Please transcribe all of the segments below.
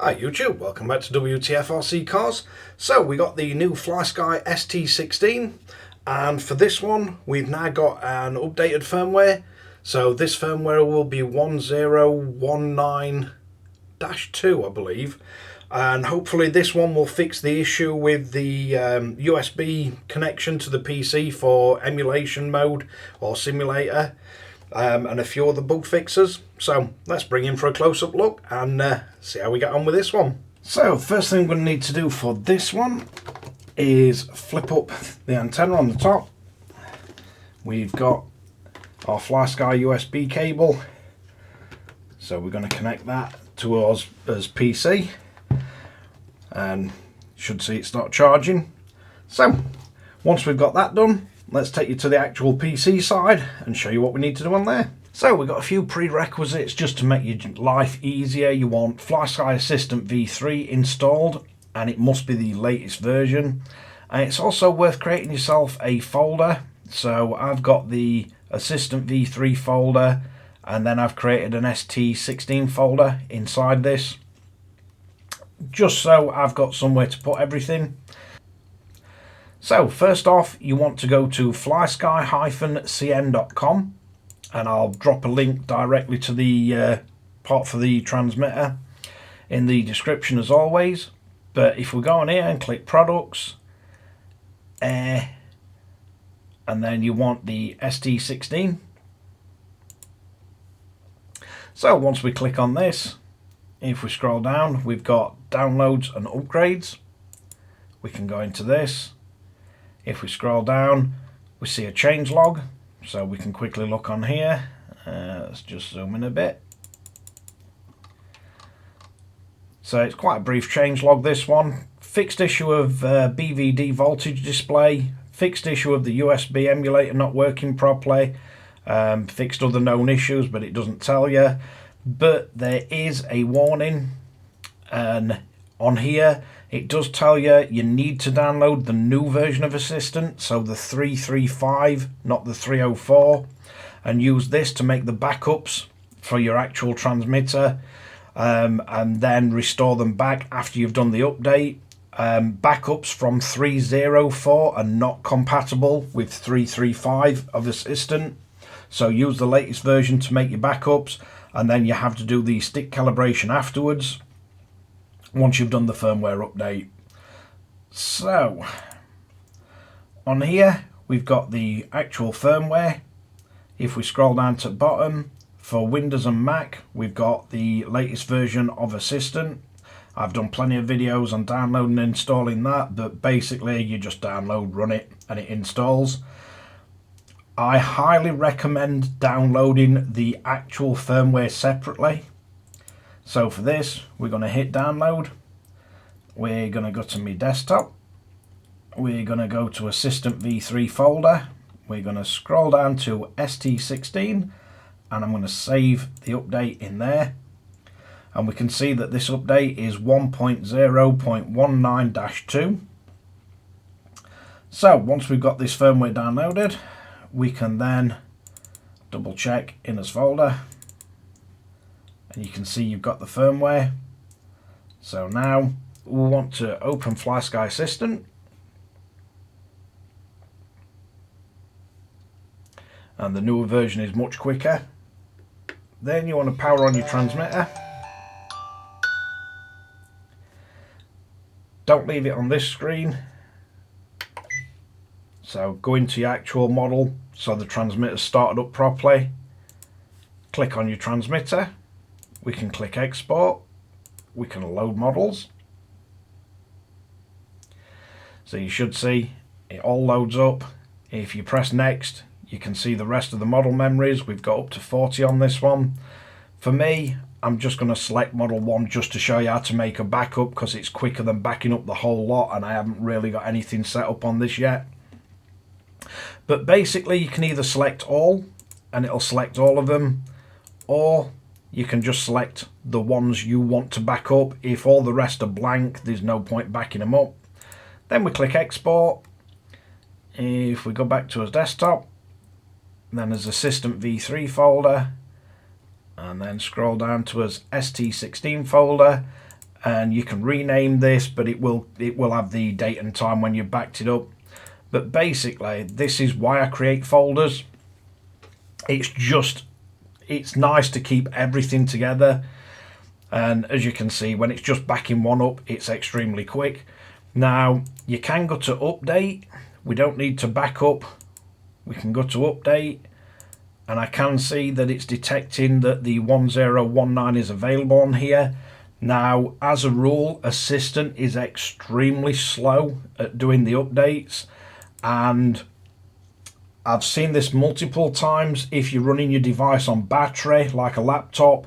Hi YouTube, welcome back to Wtf Rc Cars. So we got the new Flysky ST16, and for this one we've now got an updated firmware. So this firmware will be 1019-2 I believe, and hopefully this one will fix the issue with the USB connection to the PC for emulation mode or simulator. And a few other bug fixes. So let's bring in for a close-up look and see how we get on with this one. So first thing we're going to need to do for this one is flip up the antenna on the top. We've got our Flysky USB cable, so we're going to connect that to us as PC, and should see it start charging. So once we've got that done, let's take you to the actual PC side and show you what we need to do on there. So we've got a few prerequisites just to make your life easier. You want Flysky Assistant v3 installed, and it must be the latest version. And it's also worth creating yourself a folder. So I've got the Assistant v3 folder, and then I've created an ST16 folder inside this, just so I've got somewhere to put everything. So first off, you want to go to flysky-cn.com, and I'll drop a link directly to the part for the transmitter in the description as always. But if we go on here and click products, and then you want the ST16. So once we click on this, if we scroll down, we've got downloads and upgrades. We can go into this. If we scroll down, we see a change log, so we can quickly look on here. Let's just zoom in a bit. So it's quite a brief change log, this one. Fixed issue of BVD voltage display, fixed issue of the USB emulator not working properly, fixed other known issues, but it doesn't tell you. But there is a warning, and on here it does tell you you need to download the new version of Assistant, so the 335, not the 304, and use this to make the backups for your actual transmitter, and then restore them back after you've done the update. Backups from 304 are not compatible with 335 of Assistant, so use the latest version to make your backups, and then you have to do the stick calibration afterwards once you've done the firmware update. So on here we've got the actual firmware. If we scroll down to the bottom, for Windows and Mac we've got the latest version of Assistant. I've done plenty of videos on downloading and installing that, but basically you just download, run it, and it installs. I highly recommend downloading the actual firmware separately. So for this, we're going to hit download. We're going to go to my desktop. We're going to go to Assistant v3 folder. We're going to scroll down to ST16, and I'm going to save the update in there. And we can see that this update is 1.0.19-2. So once we've got this firmware downloaded, we can then double check in this folder, and you can see you've got the firmware. So now we want to open Flysky Assistant, and the newer version is much quicker. Then you want to power on your transmitter. Don't leave it on this screen. So go into your actual model so the transmitter's started up properly. Click on your transmitter. We can click export. We can load models. So you should see it all loads up. If you press next, you can see the rest of the model memories. We've got up to 40 on this one. For me, I'm just going to select model 1 just to show you how to make a backup, because it's quicker than backing up the whole lot, and I haven't really got anything set up on this yet. But basically you can either select all and it'll select all of them, or you can just select the ones you want to back up. If all the rest are blank, there's no point backing them up. Then we click export. If we go back to our desktop, then there's Assistant v3 folder, and then scroll down to us ST16 folder, and you can rename this, but it will have the date and time when you backed it up. But basically, this is why I create folders. It's nice to keep everything together, and as you can see, when it's just backing one up, it's extremely quick. Now you can go to update. We don't need to back up. We can go to update, and I can see that it's detecting that the 1019 is available on here. Now, as a rule, Assistant is extremely slow at doing the updates, and I've seen this multiple times. If you're running your device on battery, like a laptop,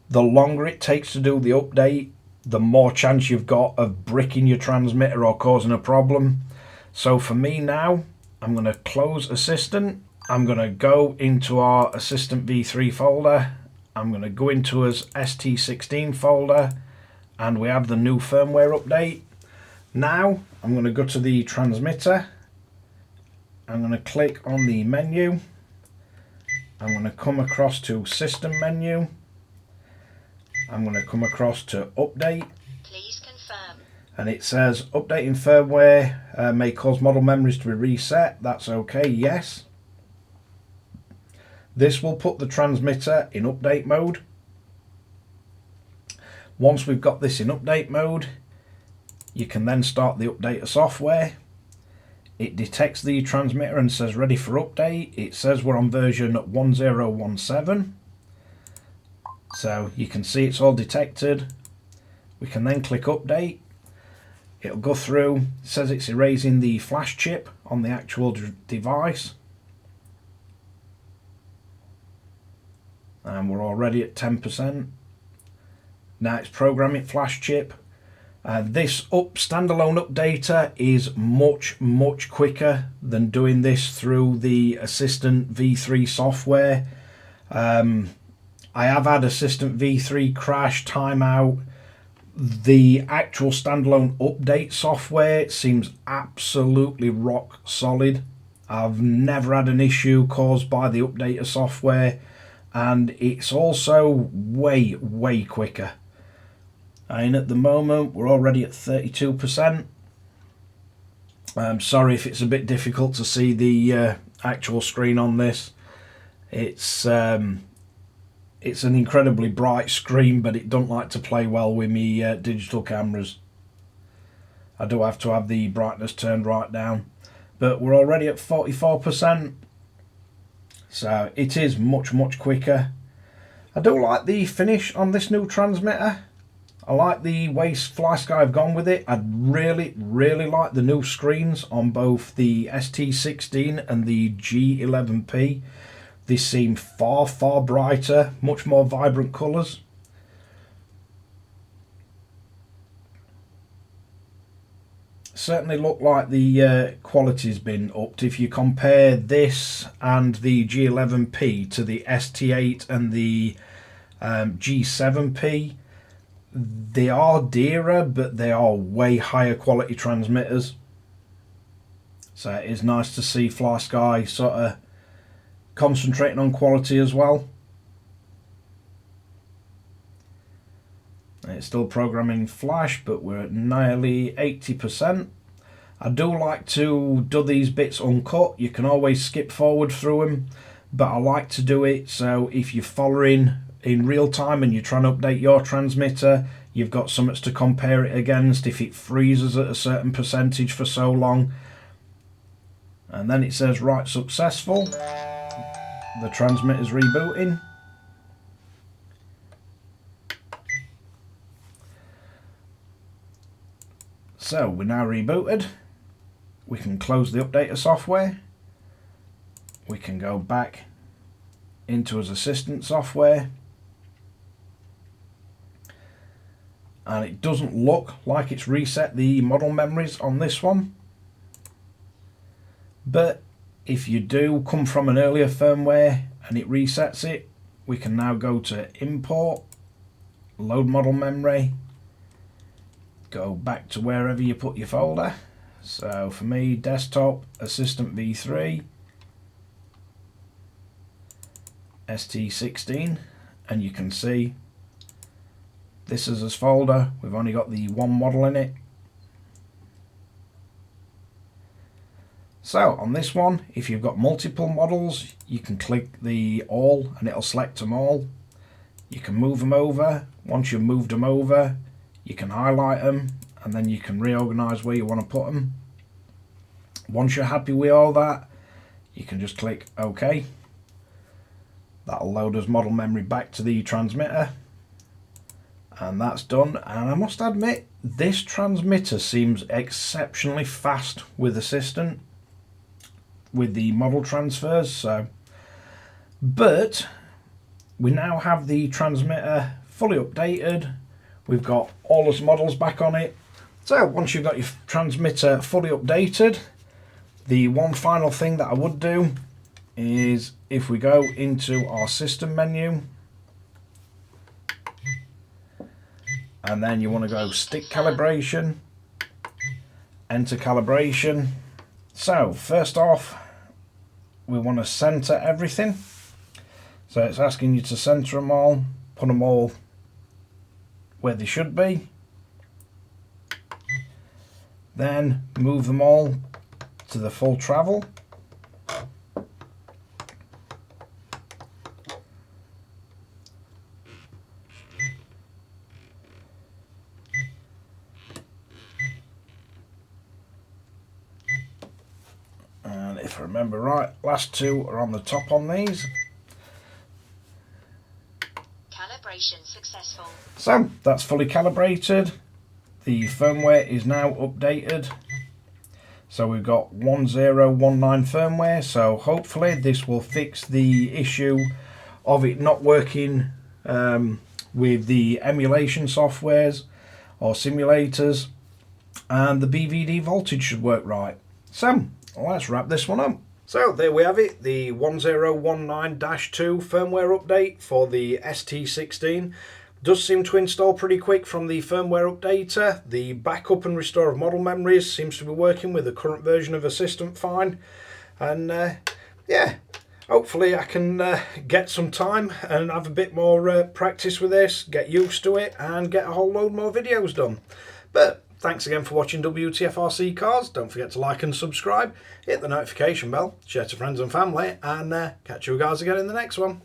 the longer it takes to do the update, the more chance you've got of bricking your transmitter or causing a problem. So for me now, I'm going to close Assistant. I'm going to go into our Assistant V3 folder. I'm going to go into his ST16 folder, and we have the new firmware update. Now I'm going to go to the transmitter. I'm going to click on the menu. I'm going to come across to System menu. I'm going to come across to Update. Please confirm. And it says updating firmware may cause model memories to be reset. That's okay, yes. This will put the transmitter in update mode. Once we've got this in update mode, you can then start the update of software. It detects the transmitter and says ready for update. It says we're on version 1017. So you can see it's all detected. We can then click update. It'll go through. It says it's erasing the flash chip on the actual device. And we're already at 10%. Now it's programming flash chip. This standalone updater is much quicker than doing this through the Assistant V3 software. I have had Assistant V3 crash, timeout. The actual standalone update software seems absolutely rock solid. I've never had an issue caused by the updater software, and it's also way quicker. And at the moment we're already at 32%. I'm sorry if it's a bit difficult to see the actual screen on this. It's an incredibly bright screen, but it don't like to play well with me digital cameras. I do have to have the brightness turned right down, but we're already at 44%. So it is much quicker. I do like the finish on this new transmitter. I like the way Flysky have gone with it. I really like the new screens on both the ST16 and the G11P. They seem far brighter, much more vibrant colours. Certainly look like the quality's been upped. If you compare this and the G11P to the ST8 and the G7P, they are dearer, but they are way higher quality transmitters. So it is nice to see Flysky sort of concentrating on quality as well. It's still programming flash, but we're at nearly 80%. I do like to do these bits uncut. You can always skip forward through them, but I like to do it so if you're following in real time and you're trying to update your transmitter, you've got something to compare it against if it freezes at a certain percentage for so long. And then it says write successful. The transmitter's rebooting. So we're now rebooted. We can close the updater software. We can go back into his Assistant software. And it doesn't look like it's reset the model memories on this one. But if you do come from an earlier firmware and it resets it, we can now go to import, load model memory, go back to wherever you put your folder. So for me, desktop, Assistant V3, ST16, and you can see This is a folder. We've only got the one model in it. So on this one, if you've got multiple models, you can click the all and it'll select them all. You can move them over. Once you've moved them over, you can highlight them and then you can reorganize where you want to put them. Once you're happy with all that, you can just click OK. That'll load us model memory back to the transmitter. And that's done. And I must admit, this transmitter seems exceptionally fast with Assistant, with the model transfers. But we now have the transmitter fully updated. We've got all those models back on it. So once you've got your transmitter fully updated, the one final thing that I would do is if we go into our system menu, and then you want to go stick calibration, enter calibration. So first off, we want to center everything. So it's asking you to center them all, put them all where they should be. Then move them all to the full travel. And if I remember right, last two are on the top on these. Calibration successful. So that's fully calibrated. The firmware is now updated. So we've got 1019 firmware. So hopefully this will fix the issue of it not working with the emulation softwares or simulators, and the BVD voltage should work right. So let's wrap this one up. So there we have it, the 1019-2 firmware update for the ST16. Does seem to install pretty quick from the firmware updater. The backup and restore of model memories seems to be working with the current version of Assistant fine. And yeah, hopefully I can get some time and have a bit more practice with this, get used to it and get a whole load more videos done. But thanks again for watching Wtf Rc Cars. Don't forget to like and subscribe, hit the notification bell, share to friends and family, and catch you guys again in the next one.